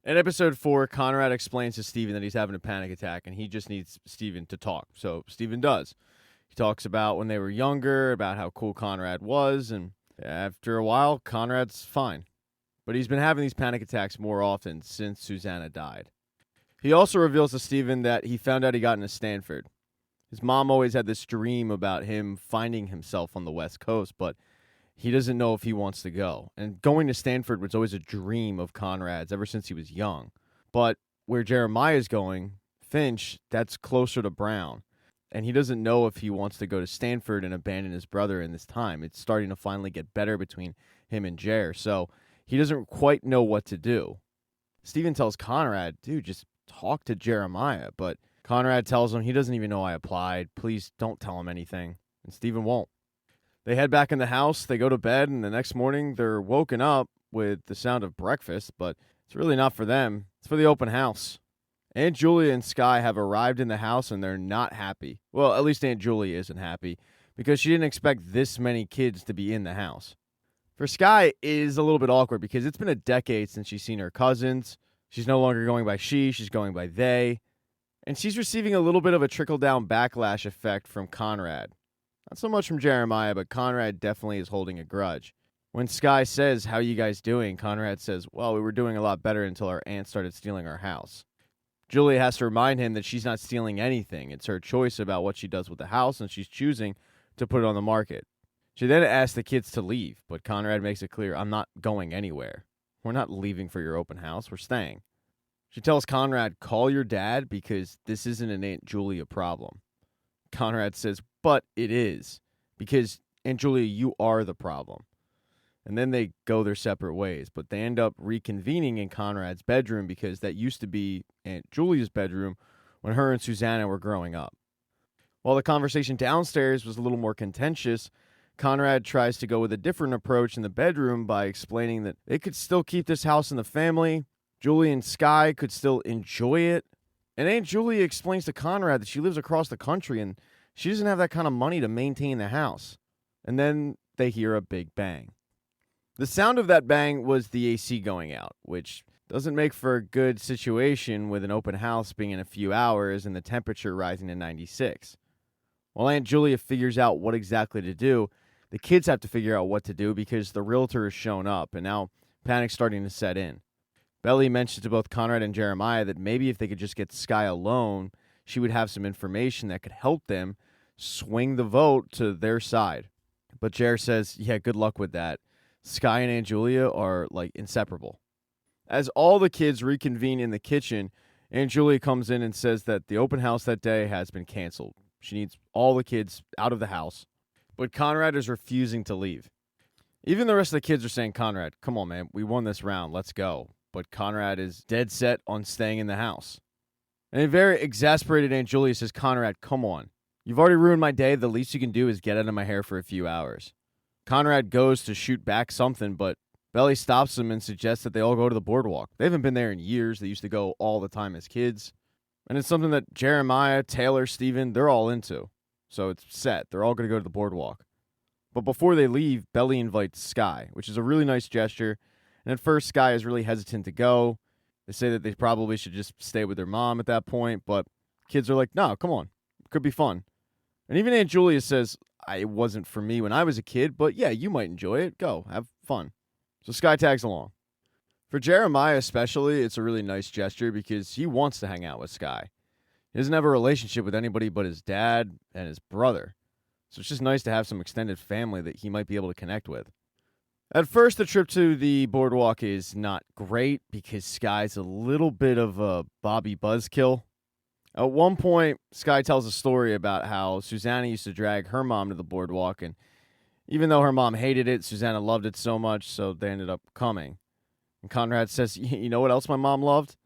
In episode 4, Conrad explains to Steven that he's having a panic attack and he just needs Steven to talk. So Steven does. He talks about when they were younger, about how cool Conrad was, and after a while, Conrad's fine. But he's been having these panic attacks more often since Susanna died. He also reveals to Steven that he found out he got into Stanford. His mom always had this dream about him finding himself on the West Coast, but he doesn't know if he wants to go. And going to Stanford was always a dream of Conrad's ever since he was young. But where Jeremiah's going, Finch, that's closer to Brown. And he doesn't know if he wants to go to Stanford and abandon his brother in this time. It's starting to finally get better between him and Jer. So he doesn't quite know what to do. Steven tells Conrad, dude, just talk to Jeremiah. But Conrad tells him he doesn't even know I applied. Please don't tell him anything. And Steven won't. They head back in the house, they go to bed, and the next morning they're woken up with the sound of breakfast, but it's really not for them. It's for the open house. Aunt Julia and Sky have arrived in the house, and they're not happy. Well, at least Aunt Julia isn't happy, because she didn't expect this many kids to be in the house. For Sky, it is a little bit awkward, because it's been a decade since she's seen her cousins. She's no longer going by she, she's going by they. And she's receiving a little bit of a trickle-down backlash effect from Conrad. Not so much from Jeremiah, but Conrad definitely is holding a grudge. When Sky says, how you guys doing? Conrad says, well, we were doing a lot better until our aunt started stealing our house. Julia has to remind him that she's not stealing anything. It's her choice about what she does with the house, and she's choosing to put it on the market. She then asks the kids to leave, but Conrad makes it clear, I'm not going anywhere. We're not leaving for your open house. We're staying. She tells Conrad, call your dad because this isn't an Aunt Julia problem. Conrad says, but it is, because, Aunt Julia, you are the problem. And then they go their separate ways, but they end up reconvening in Conrad's bedroom because that used to be Aunt Julia's bedroom when her and Susanna were growing up. While the conversation downstairs was a little more contentious, Conrad tries to go with a different approach in the bedroom by explaining that they could still keep this house in the family, Julia and Sky could still enjoy it, and Aunt Julia explains to Conrad that she lives across the country and she doesn't have that kind of money to maintain the house. And then they hear a big bang. The sound of that bang was the AC going out, which doesn't make for a good situation with an open house being in a few hours and the temperature rising to 96. While Aunt Julia figures out what exactly to do, the kids have to figure out what to do because the realtor has shown up and now panic's starting to set in. Belly mentions to both Conrad and Jeremiah that maybe if they could just get Sky alone, she would have some information that could help them swing the vote to their side. But Jer says, yeah, good luck with that. Sky and Aunt Julia are, like, inseparable. As all the kids reconvene in the kitchen, Aunt Julia comes in and says that the open house that day has been canceled. She needs all the kids out of the house. But Conrad is refusing to leave. Even the rest of the kids are saying, Conrad, come on, man, we won this round, let's go. But Conrad is dead set on staying in the house. And a very exasperated Aunt Julia says, Conrad, come on. You've already ruined my day. The least you can do is get out of my hair for a few hours. Conrad goes to shoot back something, but Belly stops him and suggests that they all go to the Boardwalk. They haven't been there in years. They used to go all the time as kids. And it's something that Jeremiah, Taylor, Steven, they're all into. So it's set. They're all going to go to the Boardwalk. But before they leave, Belly invites Sky, which is a really nice gesture. And at first, Sky is really hesitant to go. They say that they probably should just stay with their mom at that point. But kids are like, no, come on. It could be fun. And even Aunt Julia says, it wasn't for me when I was a kid, but yeah, you might enjoy it. Go, have fun. So Sky tags along. For Jeremiah especially, it's a really nice gesture because he wants to hang out with Sky. He doesn't have a relationship with anybody but his dad and his brother. So it's just nice to have some extended family that he might be able to connect with. At first, the trip to the Boardwalk is not great because Sky's a little bit of a Bobby Buzzkill. At one point, Sky tells a story about how Susanna used to drag her mom to the Boardwalk, and even though her mom hated it, Susanna loved it so much, so they ended up coming. And Conrad says, you know what else my mom loved?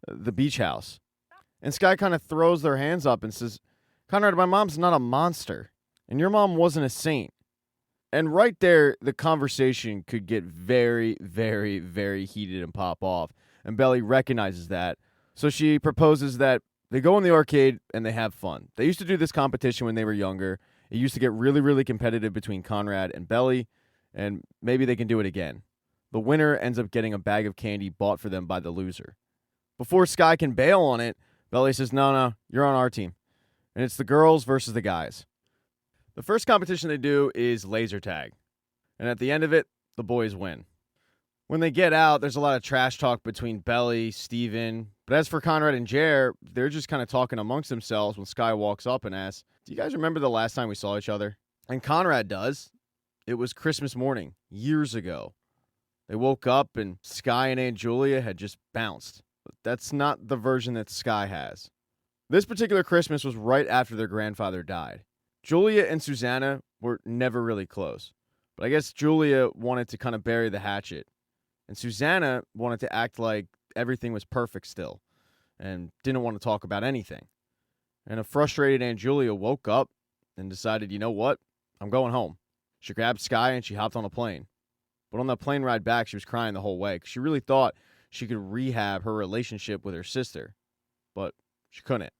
The beach house. And Sky kind of throws their hands up and says, Conrad, my mom's not a monster, and your mom wasn't a saint. And right there, the conversation could get very, very, very heated and pop off. And Belly recognizes that. So she proposes that they go in the arcade and they have fun. They used to do this competition when they were younger. It used to get really, really competitive between Conrad and Belly. And maybe they can do it again. The winner ends up getting a bag of candy bought for them by the loser. Before Sky can bail on it, Belly says, no, you're on our team. And it's the girls versus the guys. The first competition they do is laser tag. And at the end of it, the boys win. When they get out, there's a lot of trash talk between Belly, Steven. But as for Conrad and Jer, they're just kind of talking amongst themselves when Sky walks up and asks, do you guys remember the last time we saw each other? And Conrad does. It was Christmas morning, years ago. They woke up and Sky and Aunt Julia had just bounced. But that's not the version that Sky has. This particular Christmas was right after their grandfather died. Julia and Susanna were never really close. But I guess Julia wanted to kind of bury the hatchet. And Susanna wanted to act like everything was perfect still and didn't want to talk about anything. And a frustrated Aunt Julia woke up and decided, you know what? I'm going home. She grabbed Sky and she hopped on a plane. But on that plane ride back, she was crying the whole way because she really thought she could rehab her relationship with her sister. But she couldn't.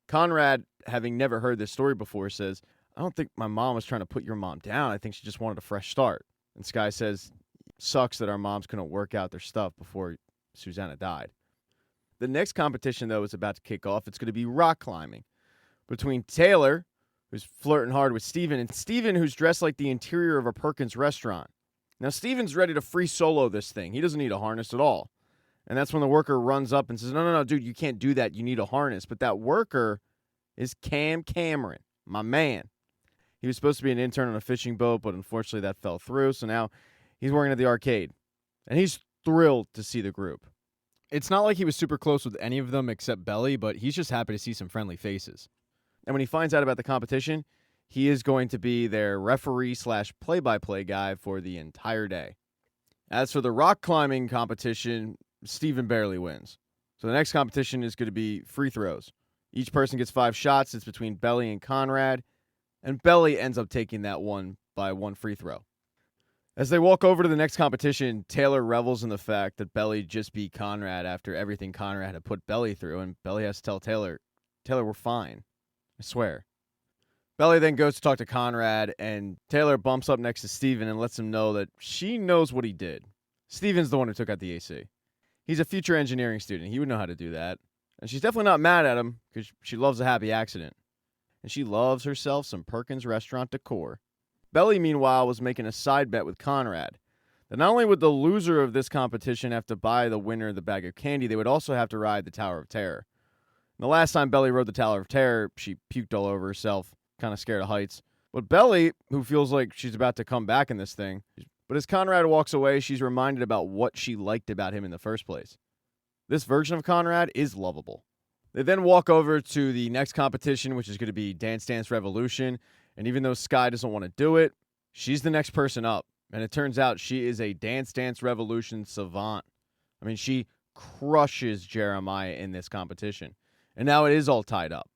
Conrad, having never heard this story before, says, I don't think my mom was trying to put your mom down. I think she just wanted a fresh start. And Sky says, sucks that our moms couldn't work out their stuff before Susanna died. The next competition, though, is about to kick off. It's going to be rock climbing between Taylor, who's flirting hard with Steven, and Steven, who's dressed like the interior of a Perkins restaurant. Now, Steven's ready to free solo this thing. He doesn't need a harness at all. And that's when the worker runs up and says, no, dude, you can't do that. You need a harness. But that worker is Cam Cameron, my man. He was supposed to be an intern on a fishing boat, but unfortunately that fell through. So now he's working at the arcade. And he's thrilled to see the group. It's not like he was super close with any of them except Belly, but he's just happy to see some friendly faces. And when he finds out about the competition, he is going to be their referee / play-by-play guy for the entire day. As for the rock climbing competition, Steven barely wins. So the next competition is going to be free throws. Each person gets 5 shots. It's between Belly and Conrad. And Belly ends up taking that one by 1 free throw. As they walk over to the next competition, Taylor revels in the fact that Belly just beat Conrad after everything Conrad had put Belly through. And Belly has to tell Taylor, we're fine. I swear. Belly then goes to talk to Conrad, and Taylor bumps up next to Steven and lets him know that she knows what he did. Steven's the one who took out the AC. He's a future engineering student. He would know how to do that. And she's definitely not mad at him because she loves a happy accident. And she loves herself some Perkins restaurant decor. Belly, meanwhile, was making a side bet with Conrad that not only would the loser of this competition have to buy the winner the bag of candy, they would also have to ride the Tower of Terror. And the last time Belly rode the Tower of Terror, she puked all over herself, kind of scared of heights. But Belly, who feels like she's about to come back in this thing, but as Conrad walks away, she's reminded about what she liked about him in the first place. This version of Conrad is lovable. They then walk over to the next competition, which is going to be Dance Dance Revolution. And even though Sky doesn't want to do it, she's the next person up. And it turns out she is a Dance Dance Revolution savant. I mean, she crushes Jeremiah in this competition. And now it is all tied up.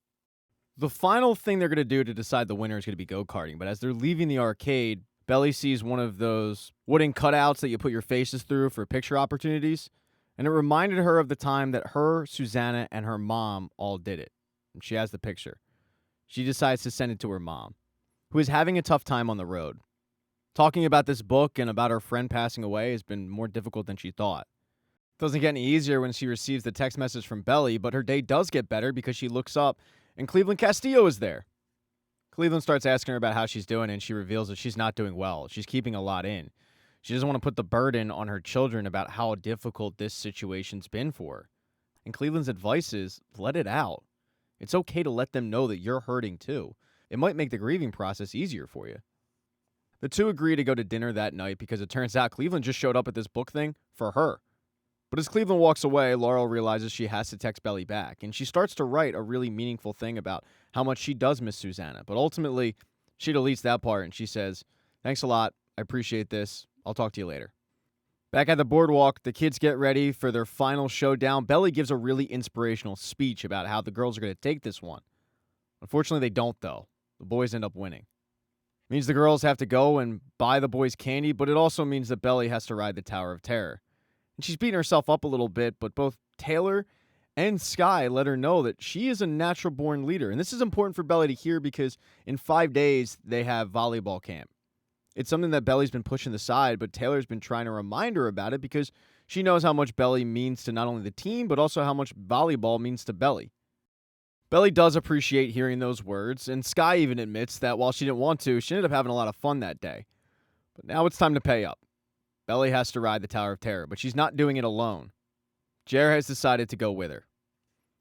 The final thing they're going to do to decide the winner is going to be go-karting. But as they're leaving the arcade, Belly sees one of those wooden cutouts that you put your faces through for picture opportunities. And it reminded her of the time that her, Susanna, and her mom all did it. And she has the picture. She decides to send it to her mom, who is having a tough time on the road. Talking about this book and about her friend passing away has been more difficult than she thought. It doesn't get any easier when she receives the text message from Belly, but her day does get better because she looks up and Cleveland Castillo is there. Cleveland starts asking her about how she's doing, and she reveals that she's not doing well. She's keeping a lot in. She doesn't want to put the burden on her children about how difficult this situation's been for her. And Cleveland's advice is, let it out. It's okay to let them know that you're hurting too. It might make the grieving process easier for you. The two agree to go to dinner that night because it turns out Cleveland just showed up at this book thing for her. But as Cleveland walks away, Laurel realizes she has to text Belly back, and she starts to write a really meaningful thing about how much she does miss Susanna. But ultimately, she deletes that part and she says, thanks a lot. I appreciate this. I'll talk to you later. Back at the boardwalk, the kids get ready for their final showdown. Belly gives a really inspirational speech about how the girls are going to take this one. Unfortunately, they don't, though. The boys end up winning. It means the girls have to go and buy the boys candy, but it also means that Belly has to ride the Tower of Terror. And she's beating herself up a little bit, but both Taylor and Sky let her know that she is a natural-born leader. And this is important for Belly to hear because in 5 days, they have volleyball camp. It's something that Belly's been pushing aside, but Taylor's been trying to remind her about it because She knows how much Belly means to not only the team, but also how much volleyball means to Belly. Belly does appreciate hearing those words, and Sky even admits that while she didn't want to, she ended up having a lot of fun that day. But now it's time to pay up. Belly has to ride the Tower of Terror, but she's not doing it alone. Jer has decided to go with her.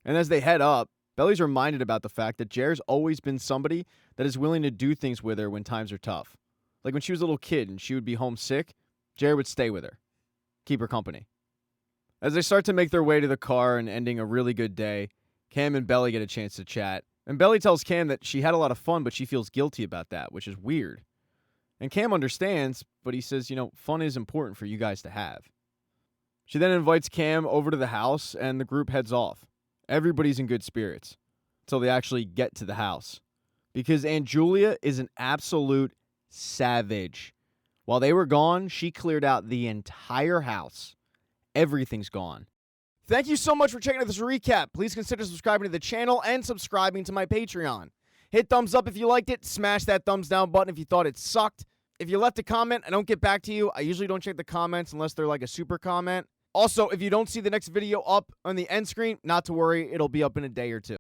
And as they head up, Belly's reminded about the fact that Jer's always been somebody that is willing to do things with her when times are tough. Like when she was a little kid and she would be homesick, Jer would stay with her, keep her company. As they start to make their way to the car and ending a really good day, Cam and Belly get a chance to chat. And Belly tells Cam that she had a lot of fun, but she feels guilty about that, which is weird. And Cam understands, but he says, fun is important for you guys to have. She then invites Cam over to the house, and the group heads off. Everybody's in good spirits until they actually get to the house. Because Aunt Julia is an absolute savage. While they were gone, she cleared out the entire house. Everything's gone. Thank you so much for checking out this recap. Please consider subscribing to the channel and subscribing to my Patreon. Hit thumbs up if you liked it. Smash that thumbs down button if you thought it sucked. If you left a comment, I don't get back to you. I usually don't check the comments unless they're like a super comment. Also, if you don't see the next video up on the end screen, not to worry, it'll be up in a day or two.